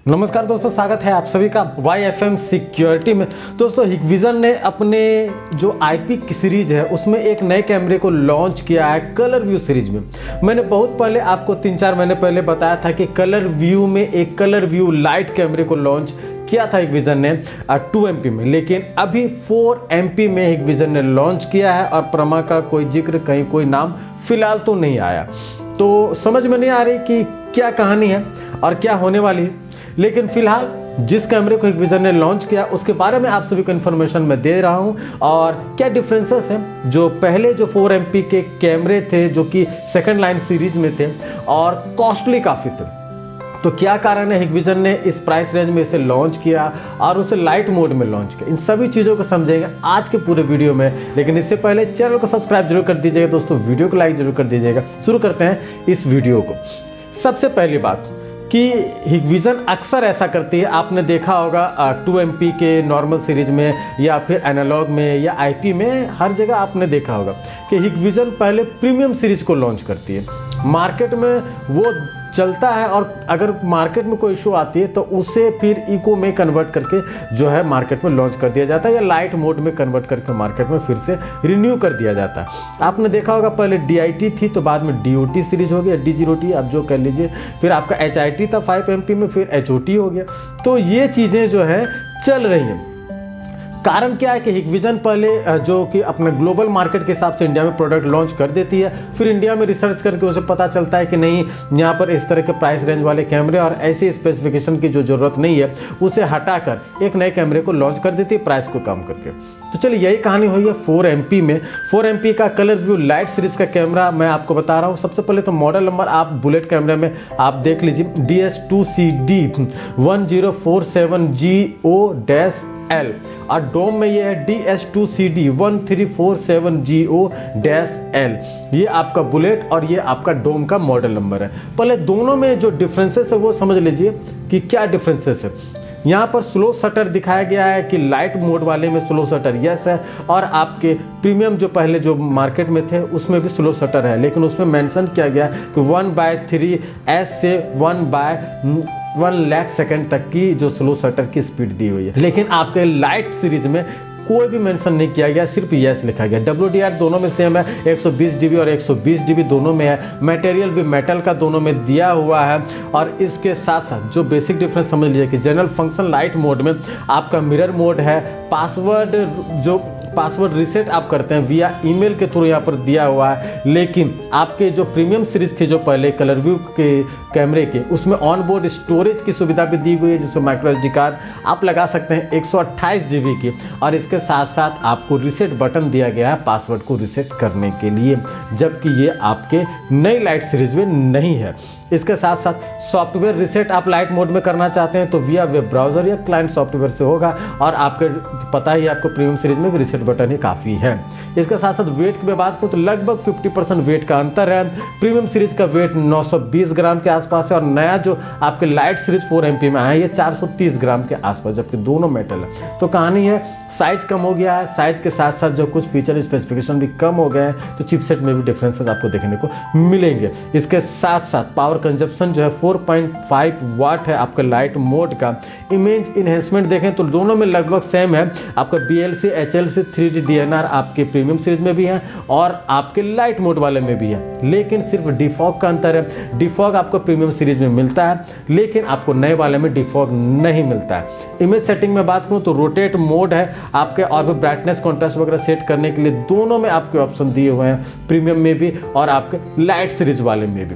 नमस्कार दोस्तों, स्वागत है आप सभी का YFM सिक्योरिटी में। दोस्तों हिकविजन ने अपने जो IP की सीरीज है उसमें एक नए कैमरे को लॉन्च किया है कलर व्यू सीरीज में। मैंने बहुत पहले आपको 3-4 महीने पहले बताया था कि कलर व्यू में एक कलर व्यू लाइट कैमरे को लॉन्च किया था हिकविजन ने 2MP में, लेकिन अभी 4MP में हिकविजन ने लॉन्च किया है और प्रमा का कोई जिक्र कहीं कोई नाम फिलहाल तो नहीं आया। तो समझ में नहीं आ रही कि क्या कहानी है और क्या होने वाली है, लेकिन फिलहाल जिस कैमरे को हिकविजन ने लॉन्च किया उसके बारे में आप सभी को इन्फॉर्मेशन मैं दे रहा हूं और क्या डिफरेंसेस हैं जो पहले जो 4MP के कैमरे थे जो कि सेकंड लाइन सीरीज में थे और कॉस्टली काफ़ी थे। तो क्या कारण है हिकविजन ने इस प्राइस रेंज में इसे लॉन्च किया और उसे लाइट मोड में लॉन्च किया, इन सभी चीज़ों को समझेंगे आज के पूरे वीडियो में। लेकिन इससे पहले चैनल को सब्सक्राइब जरूर कर दीजिएगा दोस्तों, वीडियो को लाइक जरूर कर दीजिएगा। शुरू करते हैं इस वीडियो को। सबसे पहली बात कि हिकविजन अक्सर ऐसा करती है, आपने देखा होगा 2MP के नॉर्मल सीरीज में या फिर एनालॉग में या IP में, हर जगह आपने देखा होगा कि हिकविजन पहले प्रीमियम सीरीज को लॉन्च करती है। मार्केट में वो चलता है और अगर मार्केट में कोई इशू आती है तो उसे फिर इको में कन्वर्ट करके जो है मार्केट में लॉन्च कर दिया जाता है या लाइट मोड में कन्वर्ट करके मार्केट में फिर से रिन्यू कर दिया जाता है। आपने देखा होगा पहले DIT थी तो बाद में DOT सीरीज हो गया, D0T आप जो कह लीजिए, फिर आपका HIT था 5MP में, फिर HOT हो गया। तो ये चीज़ें जो है चल रही हैं। कारण क्या है कि हिकविजन पहले जो कि अपने ग्लोबल मार्केट के हिसाब से इंडिया में प्रोडक्ट लॉन्च कर देती है, फिर इंडिया में रिसर्च करके उसे पता चलता है कि नहीं यहाँ पर इस तरह के प्राइस रेंज वाले कैमरे और ऐसे स्पेसिफिकेशन की जो ज़रूरत नहीं है उसे हटाकर एक नए कैमरे को लॉन्च कर देती है प्राइस को कम करके। तो चलिए यही कहानी हुई है 4MP में। 4MP का कलर व्यू लाइट सीरीज का कैमरा मैं आपको बता रहा हूँ। सबसे पहले तो मॉडल नंबर आप बुलेट कैमरे में आप देख लीजिए, DS2CD 1047GO-L और डोम में ये है DS2CD 1347GO-L। ये आपका बुलेट और ये आपका डोम का मॉडल नंबर है। पहले दोनों में जो डिफरेंसेस है वो समझ लीजिए कि क्या डिफरेंसेस है। यहाँ पर स्लो शटर दिखाया गया है कि लाइट मोड वाले में स्लो शटर यस है और आपके प्रीमियम जो पहले जो मार्केट में थे उसमें भी स्लो शटर है, लेकिन उसमें मेंशन किया गया कि 1/3S से 1 लाख सेकंड तक की जो स्लो शटर की स्पीड दी हुई है। लेकिन आपके लाइट सीरीज में कोई भी मेंशन नहीं किया गया, सिर्फ यस लिखा गया। WDR दोनों में सेम है, 120 dB और 120 dB दोनों में है। मटेरियल भी मेटल का दोनों में दिया हुआ है। और इसके साथ साथ जो बेसिक डिफरेंस समझ लीजिए कि जनरल फंक्शन लाइट मोड में आपका मिरर मोड है, पासवर्ड रिसेट आप करते हैं विया ईमेल के थ्रू यहाँ पर दिया हुआ है। लेकिन आपके जो प्रीमियम सीरीज थी जो पहले कलर व्यू के कैमरे के, उसमें ऑन बोर्ड स्टोरेज की सुविधा भी दी गई है जिसमें माइक्रो SD कार्ड आप लगा सकते हैं 128 GB की। और इसके साथ साथ आपको रिसेट बटन दिया गया है पासवर्ड को रिसेट करने के लिए, जबकि ये आपके नई लाइट सीरीज में नहीं है। इसके साथ साथ सॉफ्टवेयर रिसेट आप लाइट मोड में करना चाहते हैं तो विया वेब ब्राउजर या क्लाइंट सॉफ्टवेयर से होगा और आपके पता ही आपको प्रीमियम सीरीज में रिसेट बटन ही काफ़ी है। इसके साथ साथ वेट की बात करूँ तो लगभग 50% वेट का अंतर है। प्रीमियम सीरीज का वेट 920 ग्राम के आसपास है और नया जो आपके लाइट सीरीज 4MP में है ये 430 ग्राम के आसपास, जबकि दोनों मेटल है। तो कहानी है साइज कम हो गया है, साइज के साथ साथ जो कुछ फीचर स्पेसिफिकेशन भी कम हो गए हैं, तो चिपसेट में भी डिफरेंसेस आपको देखने को मिलेंगे। इसके साथ साथ पावर कंजप्शन जो है 4.5 वाट है आपका लाइट मोड का। इमेज इन्हेंसमेंट देखें तो दोनों में लगभग सेम है। आपका BLC HLC 3D DNR आपके प्रीमियम सीरीज में भी है और आपके लाइट मोड वाले में भी है, लेकिन सिर्फ डिफॉग का अंतर है। डिफॉग आपको प्रीमियम सीरीज में मिलता है लेकिन आपको नए वाले में डिफॉग नहीं मिलता है। इमेज सेटिंग में बात करूँ तो रोटेट मोड है आपके और फिर ब्राइटनेस कॉन्ट्रास्ट वगैरह सेट करने के लिए दोनों में आपके ऑप्शन दिए हुए हैं, प्रीमियम में भी और आपके लाइट सीरीज वाले में भी।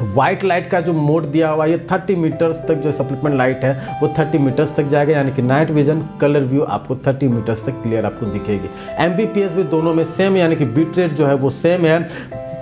वाइट लाइट का जो मोड दिया हुआ है ये 30 मीटर्स तक जो सप्लीमेंट लाइट है वो 30 मीटर्स तक जाएगा, यानी कि नाइट विजन कलर व्यू आपको 30 मीटर्स तक क्लियर आपको दिखेगी। MBPS भी दोनों में सेम, यानी कि बिट रेट जो है वो सेम है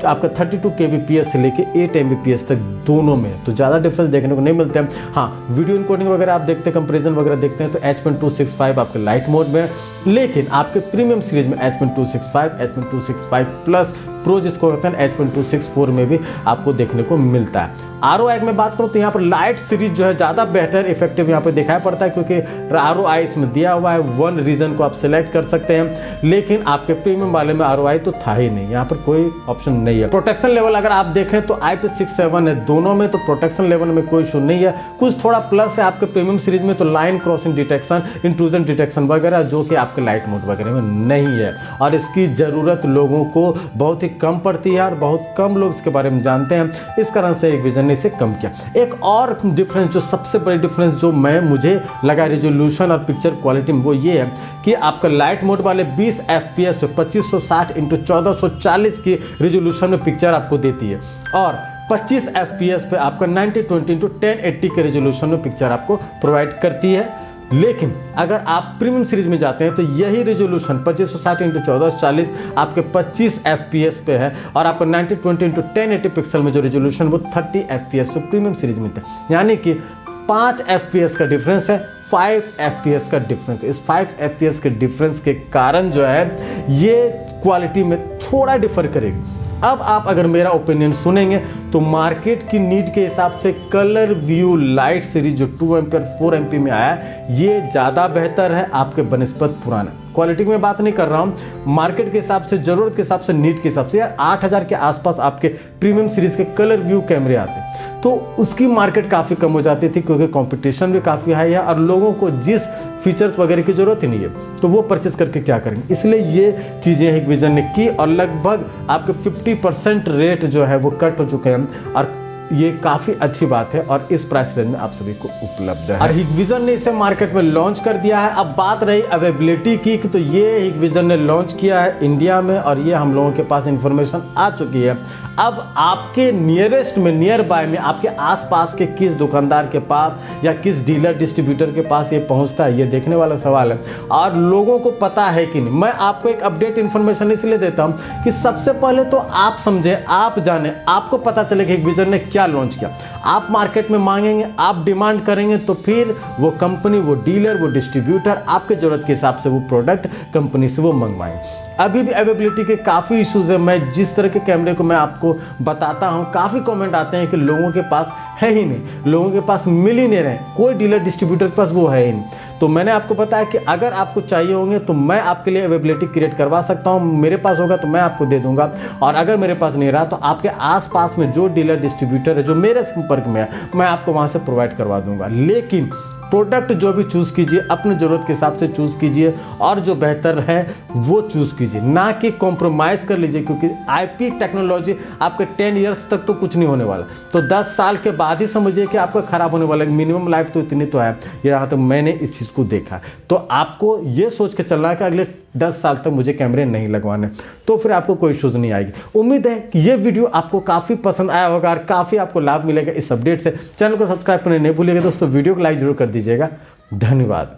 आपका 32 kbps से लेके 8 Mbps तक दोनों में, तो ज़्यादा डिफरेंस देखने को नहीं मिलते हैं। हाँ, वीडियो इनकोडिंग वगैरह आप देखते हैं, कंपेरिजन वगैरह देखते हैं तो H.265 आपके लाइट मोड में, लेकिन आपके प्रीमियम सीरीज में H.265 H.265 प्लस प्रो जिसको कहते हैं 8.264 में भी आपको देखने को मिलता है। ROI की मैं बात करूँ तो यहाँ पर लाइट सीरीज जो है ज़्यादा बेहतर इफेक्टिव यहाँ पर दिखाई पड़ता है, क्योंकि ROI इसमें दिया हुआ है, वन रीजन को आप सिलेक्ट कर सकते हैं, लेकिन आपके प्रीमियम वाले में ROI तो था ही नहीं, यहाँ पर कोई ऑप्शन नहीं है। प्रोटेक्शन लेवल अगर आप देखें तो IP67 है दोनों में, तो प्रोटेक्शन लेवल में कोई इशू नहीं है। कुछ थोड़ा प्लस है आपके प्रीमियम सीरीज में, तो line crossing detection, intrusion detection वगैरह, जो कि आपके लाइट मोड वगैरह में नहीं है, और इसकी ज़रूरत लोगों को बहुत ही कम पड़ती है और बहुत कम लोग इसके बारे में जानते हैं, इस कारण से Hikvision ने इसे कम किया। एक और डिफरेंस, जो सबसे बड़ी डिफरेंस जो मुझे लगा रेजोल्यूशन और पिक्चर क्वालिटी में, वो ये है कि आपका लाइट मोड वाले 20 FPS पे 2560 × 1440 की रेजोल्यूशन में पिक्चर आपको देती है, और 25 FPS पे आपका 9020 × 1080 के रेजोल्यूशन में पिक्चर आपको प्रोवाइड करती है। लेकिन अगर आप प्रीमियम सीरीज में जाते हैं तो यही रेजोल्यूशन 2560 × 1440 आपके 25 FPS पे है, और आपको 9020 × 1080 पिक्सल में जो रेजोल्यूशन वो 30 FPS पे प्रीमियम सीरीज में था। यानी कि 5 FPS का डिफरेंस है, 5 FPS का डिफरेंस। इस 5 FPS के डिफरेंस के कारण जो है ये क्वालिटी में थोड़ा डिफर करेगी। अब आप अगर मेरा ओपिनियन सुनेंगे तो मार्केट की नीड के हिसाब से कलर व्यू लाइट सीरीज जो 2 एम्पियर 4 MP में आया है, ये ज़्यादा बेहतर है आपके बनिस्बत पुराना। क्वालिटी की मैं बात नहीं कर रहा हूँ, मार्केट के हिसाब से, ज़रूरत के हिसाब से, नीड के हिसाब से। यार 8000 के आसपास आपके प्रीमियम सीरीज के कलर व्यू कैमरे आते हैं, तो उसकी मार्केट काफ़ी कम हो जाती थी, क्योंकि कंपटीशन भी काफ़ी हाई है और लोगों को जिस फीचर्स वगैरह की ज़रूरत ही नहीं है, तो वो परचेस करके क्या करेंगे। इसलिए ये चीज़ें Hikvision ने की, और लगभग आपके 50% रेट जो है वो कट हो चुके हैं, और ये काफ़ी अच्छी बात है, और इस प्राइस रेंज में आप सभी को उपलब्ध है। और Hikvision ने इसे मार्केट में लॉन्च कर दिया है। अब बात रही अवेलेबिलिटी की, तो ये Hikvision ने लॉन्च किया है इंडिया में, और ये हम लोगों के पास इंफॉर्मेशन आ चुकी है। अब आपके नियरेस्ट में, नियर बाय में, आपके आसपास के किस दुकानदार के पास या किस डीलर डिस्ट्रीब्यूटर के पास ये पहुंचता है, ये देखने वाला सवाल है, और लोगों को पता है कि नहीं। मैं आपको एक अपडेट इन्फॉर्मेशन इसलिए देता हूं कि सबसे पहले तो आप समझें, आप जाने, आपको पता चले कि Hikvision ने क्या लॉन्च किया। आप मार्केट में मांगेंगे, आप डिमांड करेंगे, तो फिर वो कंपनी, वो डीलर, वो डिस्ट्रीब्यूटर आपके जरूरत के हिसाब से वो प्रोडक्ट कंपनी से वो मंगवाएंगे। अभी भी अवेलेबिलिटी के काफ़ी इश्यूज है। मैं जिस तरह के कैमरे को मैं आपको बताता हूँ, काफ़ी कमेंट आते हैं कि लोगों के पास है ही नहीं, लोगों के पास मिल ही नहीं रहे, कोई डीलर डिस्ट्रीब्यूटर के पास वो है ही नहीं। तो मैंने आपको बताया कि अगर आपको चाहिए होंगे तो मैं आपके लिए अवेलेबिलिटी क्रिएट करवा सकता हूँ, मेरे पास होगा तो मैं आपको दे दूंगा, और अगर मेरे पास नहीं रहा तो आपके आसपास में जो डीलर डिस्ट्रीब्यूटर है जो मेरे संपर्क में है, मैं आपको वहाँ से प्रोवाइड करवा दूंगा। लेकिन प्रोडक्ट जो भी चूज़ कीजिए अपने ज़रूरत के हिसाब से चूज़ कीजिए, और जो बेहतर है वो चूज़ कीजिए, ना कि कॉम्प्रोमाइज़ कर लीजिए, क्योंकि IP टेक्नोलॉजी आपके 10 ईयर्स तक तो कुछ नहीं होने वाला, तो 10 साल के बाद ही समझिए कि आपका ख़राब होने वाला है। मिनिमम लाइफ तो इतनी तो है, यहाँ तक मैंने इस चीज़ को देखा। तो आपको ये सोच के चलना है कि अगले 10 साल तक मुझे कैमरे नहीं लगवाने, तो फिर आपको कोई इश्यूज़ नहीं आएगी। उम्मीद है कि ये वीडियो आपको काफ़ी पसंद आया होगा और काफ़ी आपको लाभ मिलेगा इस अपडेट से। चैनल को सब्सक्राइब करने नहीं भूलिएगा दोस्तों, वीडियो को लाइक जरूर कर दीजिएगा। धन्यवाद।